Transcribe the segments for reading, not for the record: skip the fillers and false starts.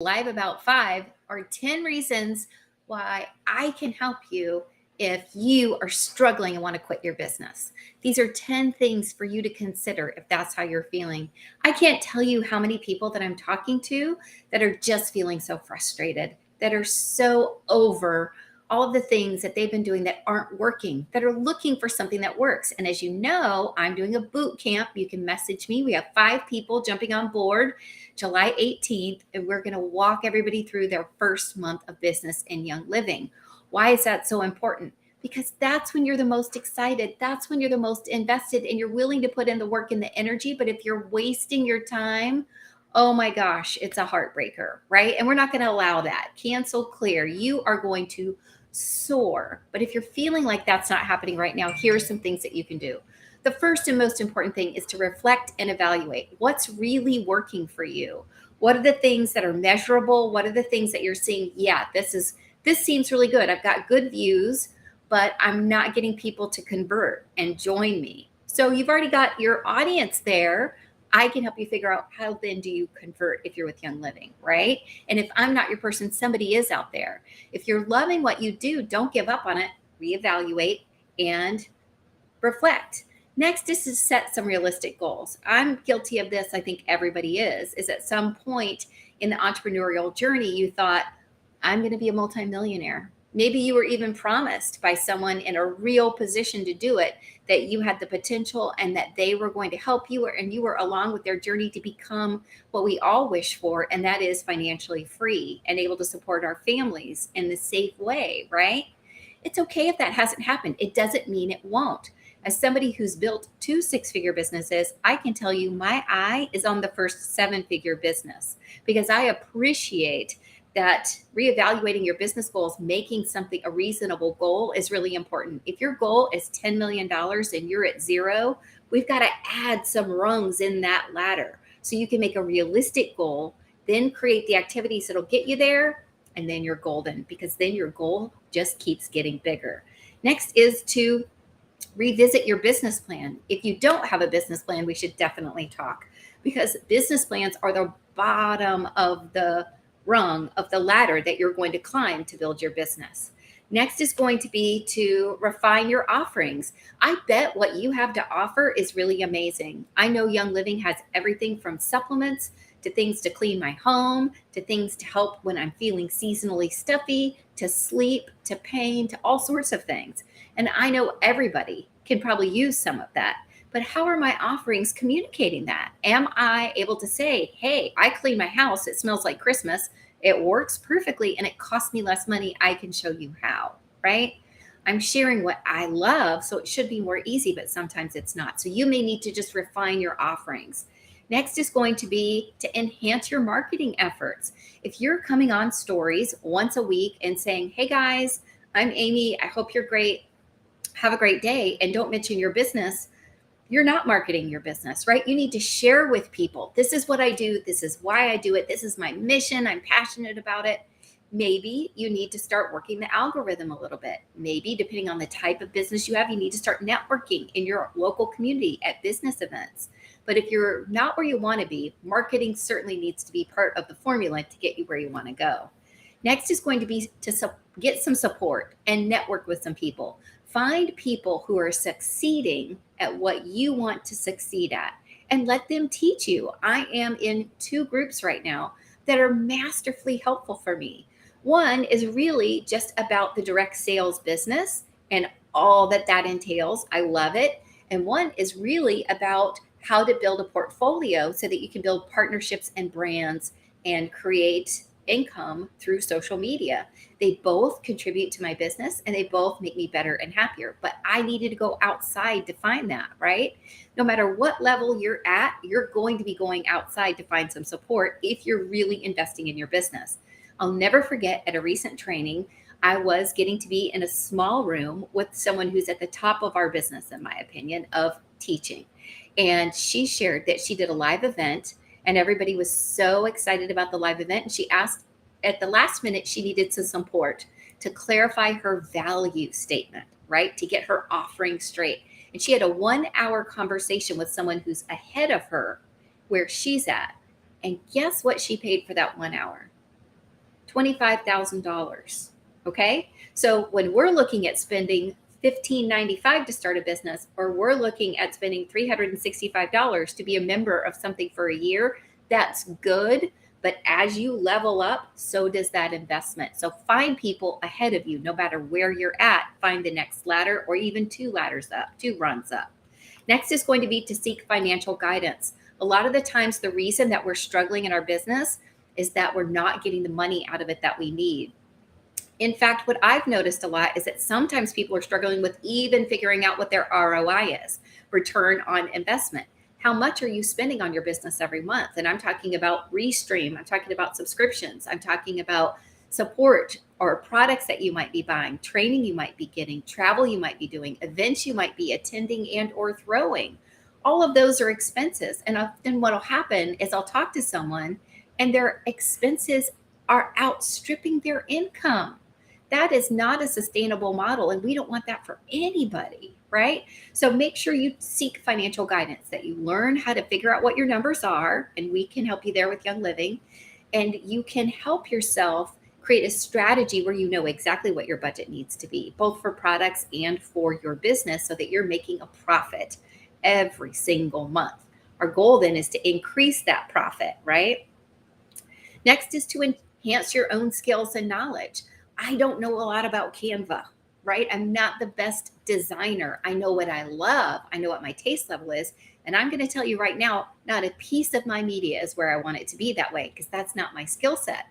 Live About 5 are 10 reasons why I can help you if you are struggling and want to quit your business. These are 10 things for you to consider if that's how you're feeling. I can't tell you how many people that I'm talking to that are just feeling so frustrated, that are so over all of the things that they've been doing that aren't working, that are looking for something that works. And as you know, I'm doing a boot camp. You can message me. We have 5 people jumping on board July 18th, and we're going to walk everybody through their first month of business in Young Living. Why is that so important? Because that's when you're the most excited. That's when you're the most invested and you're willing to put in the work and the energy. But if you're wasting your time, oh my gosh, it's a heartbreaker, right? And we're not going to allow that. Cancel, clear. You are going to soar. But if you're feeling like that's not happening right now, here are some things that you can do. The first and most important thing is to reflect and evaluate what's really working for you. What are the things that are measurable? What are the things that you're seeing? Yeah, this seems really good. I've got good views, but I'm not getting people to convert and join me. So you've already got your audience there. I can help you figure out how then do you convert if you're with Young Living, right? And if I'm not your person, somebody is out there. If you're loving what you do, don't give up on it. Reevaluate and reflect. Next is to set some realistic goals. I'm guilty of this. I think everybody is at some point in the entrepreneurial journey, you thought, I'm going to be a multimillionaire. Maybe you were even promised by someone in a real position to do it, that you had the potential and that they were going to help you, and you were along with their journey to become what we all wish for, and that is financially free and able to support our families in the safe way, right? It's okay if that hasn't happened. It doesn't mean it won't. As somebody who's built 2 6-figure businesses, I can tell you my eye is on the first 7-figure business because I appreciate that reevaluating your business goals, making something a reasonable goal is really important. If your goal is $10 million and you're at 0, we've got to add some rungs in that ladder so you can make a realistic goal, then create the activities that'll get you there, and then you're golden because then your goal just keeps getting bigger. Next is to revisit your business plan. If you don't have a business plan, we should definitely talk because business plans are the bottom of the rung of the ladder that you're going to climb to build your business. Next is going to be to refine your offerings. I bet what you have to offer is really amazing. I know Young Living has everything from supplements to things to clean my home, to things to help when I'm feeling seasonally stuffy, to sleep, to pain, to all sorts of things. And I know everybody can probably use some of that. But how are my offerings communicating that? Am I able to say, hey, I clean my house, it smells like Christmas, it works perfectly, and it costs me less money. I can show you how, right? I'm sharing what I love, so it should be more easy, but sometimes it's not. So you may need to just refine your offerings. Next is going to be to enhance your marketing efforts. If you're coming on stories once a week and saying, hey guys, I'm Amy, I hope you're great, have a great day, and don't mention your business, you're not marketing your business, right? You need to share with people. This is what I do. This is why I do it. This is my mission. I'm passionate about it. Maybe you need to start working the algorithm a little bit. Maybe, depending on the type of business you have, you need to start networking in your local community at business events. But if you're not where you want to be, marketing certainly needs to be part of the formula to get you where you want to go. Next is going to be to get some support and network with some people. Find people who are succeeding at what you want to succeed at and let them teach you. I am in 2 groups right now that are masterfully helpful for me. One is really just about the direct sales business and all that that entails. I love it. And one is really about how to build a portfolio so that you can build partnerships and brands and create income through social media. They both contribute to my business and they both make me better and happier. But I needed to go outside to find that, right? No matter what level you're at, you're going to be going outside to find some support if you're really investing in your business. I'll never forget at a recent training, I was getting to be in a small room with someone who's at the top of our business, in my opinion, of teaching. And she shared that she did a live event and everybody was so excited about the live event. And she asked at the last minute, she needed some support to clarify her value statement, right? To get her offering straight. And she had a 1-hour conversation with someone who's ahead of her where she's at. And guess what she paid for that 1 hour? $25,000. Okay. So when we're looking at spending $15.95 to start a business, or we're looking at spending $365 to be a member of something for a year, that's good. But as you level up, so does that investment. So find people ahead of you, no matter where you're at. Find the next ladder, or even two ladders up, two rungs up. Next is going to be to seek financial guidance. A lot of the times, the reason that we're struggling in our business is that we're not getting the money out of it that we need. In fact, what I've noticed a lot is that sometimes people are struggling with even figuring out what their ROI is, return on investment. How much are you spending on your business every month? And I'm talking about Restream, I'm talking about subscriptions, I'm talking about support or products that you might be buying, training you might be getting, travel you might be doing, events you might be attending and or throwing. All of those are expenses. And then what'll happen is I'll talk to someone and their expenses are outstripping their income. That is not a sustainable model, and we don't want that for anybody, right? So make sure you seek financial guidance, that you learn how to figure out what your numbers are, and we can help you there with Young Living. And you can help yourself create a strategy where you know exactly what your budget needs to be, both for products and for your business, so that you're making a profit every single month. Our goal then is to increase that profit, right? Next is to enhance your own skills and knowledge. I don't know a lot about Canva, right? I'm not the best designer. I know what I love. I know what my taste level is. And I'm going to tell you right now, not a piece of my media is where I want it to be that way, because that's not my skill set.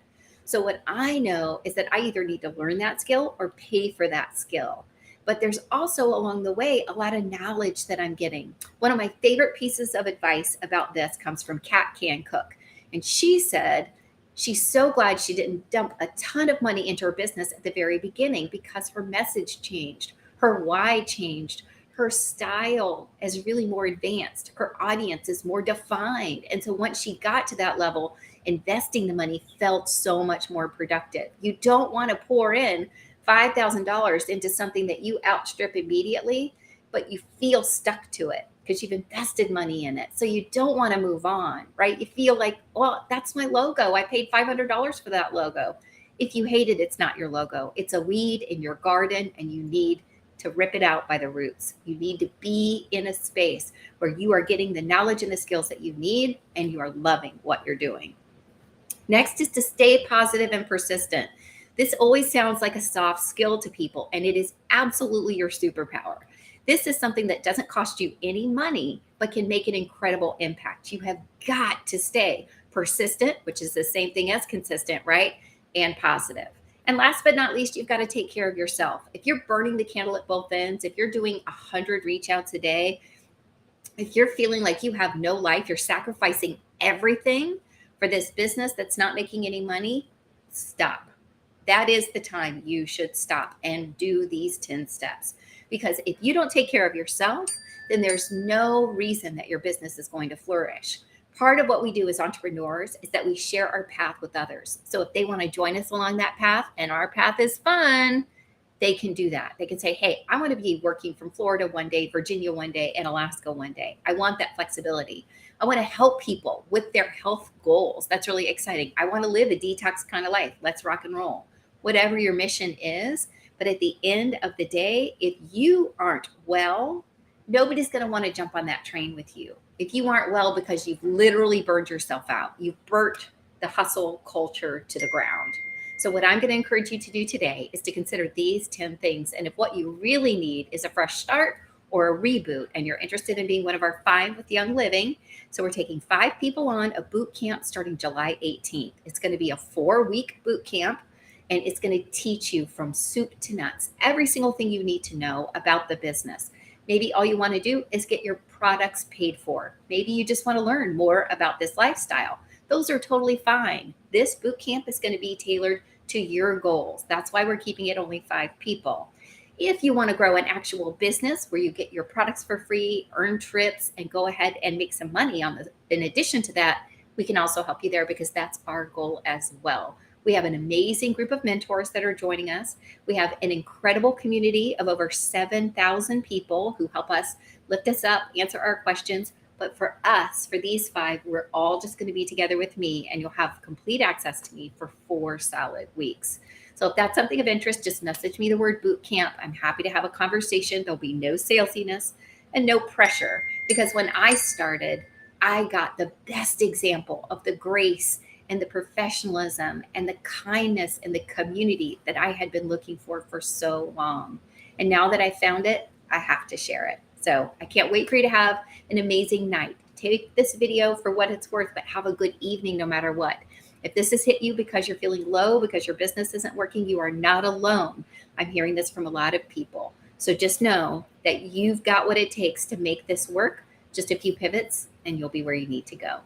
So what I know is that I either need to learn that skill or pay for that skill. But there's also along the way a lot of knowledge that I'm getting. One of my favorite pieces of advice about this comes from Kat Can Cook. And she said, she's so glad she didn't dump a ton of money into her business at the very beginning, because her message changed, her why changed, her style is really more advanced, her audience is more defined. And so once she got to that level, investing the money felt so much more productive. You don't want to pour in $5,000 into something that you outstrip immediately, but you feel stuck to it because you've invested money in it. So you don't want to move on, right? You feel like, well, that's my logo. I paid $500 for that logo. If you hate it, it's not your logo. It's a weed in your garden, and you need to rip it out by the roots. You need to be in a space where you are getting the knowledge and the skills that you need, and you are loving what you're doing. Next is to stay positive and persistent. This always sounds like a soft skill to people, and it is absolutely your superpower. This is something that doesn't cost you any money, but can make an incredible impact. You have got to stay persistent, which is the same thing as consistent, right? And positive. And last but not least, you've got to take care of yourself. If you're burning the candle at both ends, if you're doing 100 reach outs a day, if you're feeling like you have no life, you're sacrificing everything for this business that's not making any money, stop. That is the time you should stop and do these 10 steps. Because if you don't take care of yourself, then there's no reason that your business is going to flourish. Part of what we do as entrepreneurs is that we share our path with others. So if they want to join us along that path, and our path is fun, they can do that. They can say, hey, I want to be working from Florida one day, Virginia one day, and Alaska one day. I want that flexibility. I want to help people with their health goals. That's really exciting. I want to live a detox kind of life. Let's rock and roll. Whatever your mission is. But at the end of the day, if you aren't well, nobody's going to want to jump on that train with you. If you aren't well because you've literally burned yourself out, you've burnt the hustle culture to the ground. So what I'm going to encourage you to do today is to consider these 10 things. And if what you really need is a fresh start or a reboot, and you're interested in being one of our 5 with Young Living, so we're taking 5 people on a boot camp starting July 18th. It's going to be a 4-week boot camp. And it's going to teach you from soup to nuts, every single thing you need to know about the business. Maybe all you want to do is get your products paid for. Maybe you just want to learn more about this lifestyle. Those are totally fine. This boot camp is going to be tailored to your goals. That's why we're keeping it only 5 people. If you want to grow an actual business where you get your products for free, earn trips, and go ahead and make some money in addition to that, we can also help you there, because that's our goal as well. We have an amazing group of mentors that are joining us. We have an incredible community of over 7,000 people who help us lift us up, answer our questions. But for us, for these 5, we're all just going to be together with me, and you'll have complete access to me for 4 solid weeks. So if that's something of interest, just message me the word boot camp. I'm happy to have a conversation. There'll be no salesiness and no pressure, because when I started, I got the best example of the grace and the professionalism and the kindness and the community that I had been looking for so long. And now that I found it, I have to share it. So I can't wait for you to have an amazing night. Take this video for what it's worth, but have a good evening no matter what. If this has hit you because you're feeling low, because your business isn't working, you are not alone. I'm hearing this from a lot of people. So just know that you've got what it takes to make this work. Just a few pivots and you'll be where you need to go.